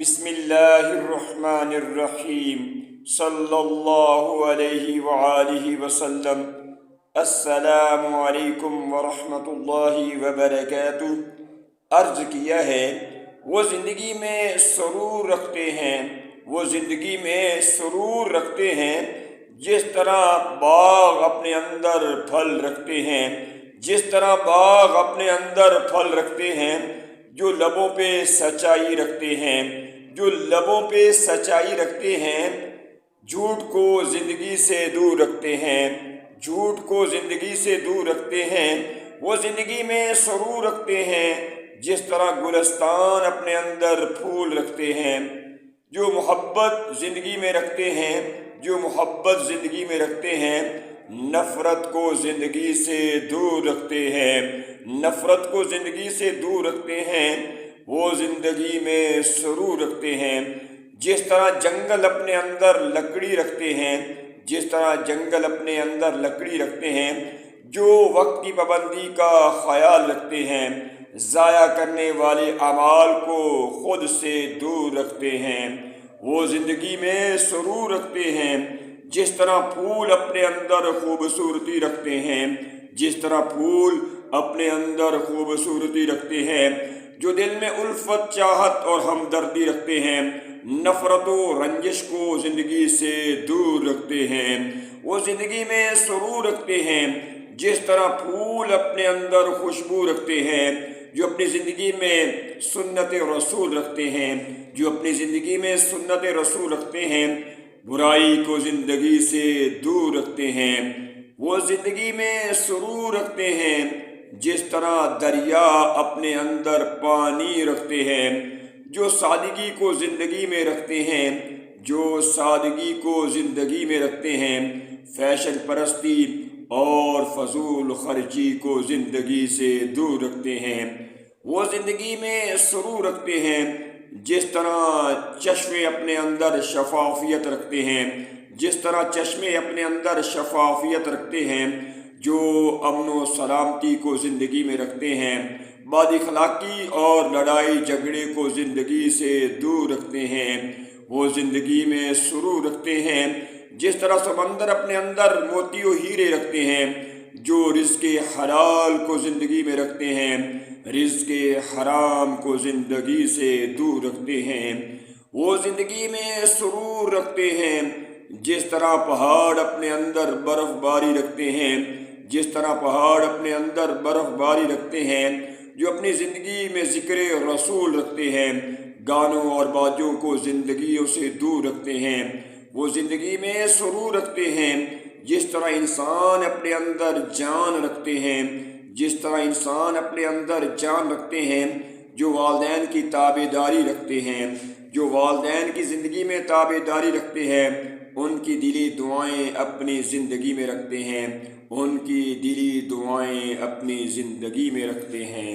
بسم اللہ الرحمن الرحیم صلی اللہ علیہ وآلہ وسلم۔ السلام علیکم ورحمۃ اللہ وبرکاتہ۔ عرض کیا ہے وہ زندگی میں سرور رکھتے ہیں، وہ زندگی میں سرور رکھتے ہیں جس طرح باغ اپنے اندر پھل رکھتے ہیں، جس طرح باغ اپنے اندر پھل رکھتے ہیں، جو لبوں پہ سچائی رکھتے ہیں، جو لبوں پہ سچائی رکھتے ہیں، جھوٹ کو زندگی سے دور رکھتے ہیں، جھوٹ کو زندگی سے دور رکھتے ہیں، وہ زندگی میں سرور رکھتے ہیں جس طرح گلستان اپنے اندر پھول رکھتے ہیں، جو محبت زندگی میں رکھتے ہیں، جو محبت زندگی میں رکھتے ہیں، نفرت کو زندگی سے دور رکھتے ہیں، نفرت کو زندگی سے دور رکھتے ہیں، وہ زندگی میں سرور رکھتے ہیں۔ جس طرح جنگل اپنے اندر لکڑی رکھتے ہیں، جس طرح جنگل اپنے اندر لکڑی رکھتے ہیں، جو وقت کی پابندی کا خیال رکھتے ہیں، ضائع کرنے والے اعمال کو خود سے دور رکھتے ہیں، وہ زندگی میں سرور رکھتے ہیں۔ جس طرح پھول اپنے اندر خوبصورتی رکھتے ہیں، جس طرح پھول اپنے اندر خوبصورتی رکھتے ہیں، جو دل میں الفت، چاہت اور ہمدردی رکھتے ہیں، نفرت و رنجش کو زندگی سے دور رکھتے ہیں، وہ زندگی میں سرور رکھتے ہیں۔ جس طرح پھول اپنے اندر خوشبو رکھتے ہیں، جو اپنی زندگی میں سنت رسول رکھتے ہیں، جو اپنی زندگی میں سنت رسول رکھتے ہیں، برائی کو زندگی سے دور رکھتے ہیں، وہ زندگی میں سرور رکھتے ہیں۔ جس طرح دریا اپنے اندر پانی رکھتے ہیں، جو سادگی کو زندگی میں رکھتے ہیں، جو سادگی کو زندگی میں رکھتے ہیں، فیشن پرستی اور فضول خرچی کو زندگی سے دور رکھتے ہیں، وہ زندگی میں سرور رکھتے ہیں۔ جس طرح چشمے اپنے اندر شفافیت رکھتے ہیں، جس طرح چشمے اپنے اندر شفافیت رکھتے ہیں، جو امن و سلامتی کو زندگی میں رکھتے ہیں، بد اخلاقی اور لڑائی جھگڑے کو زندگی سے دور رکھتے ہیں، وہ زندگی میں سرور رکھتے ہیں۔ جس طرح سمندر اپنے اندر موتی و ہیرے رکھتے ہیں، جو رزق حلال کو زندگی میں رکھتے ہیں، رزق حرام کو زندگی سے دور رکھتے ہیں، وہ زندگی میں سرور رکھتے ہیں۔ جس طرح پہاڑ اپنے اندر برف باری رکھتے ہیں، جس طرح پہاڑ اپنے اندر برف باری رکھتے ہیں، جو اپنی زندگی میں ذکر رسول رکھتے ہیں، گانوں اور باجوں کو زندگیوں سے دور رکھتے ہیں، وہ زندگی میں سرور رکھتے ہیں۔ جس طرح انسان اپنے اندر جان رکھتے ہیں، جس طرح انسان اپنے اندر جان رکھتے ہیں، جو والدین کی تابع داری رکھتے ہیں، جو والدین کی زندگی میں تابع داری رکھتے ہیں، ان کی دلی دعائیں اپنی زندگی میں رکھتے ہیں، ان کی دلی دعائیں اپنی زندگی میں رکھتے ہیں۔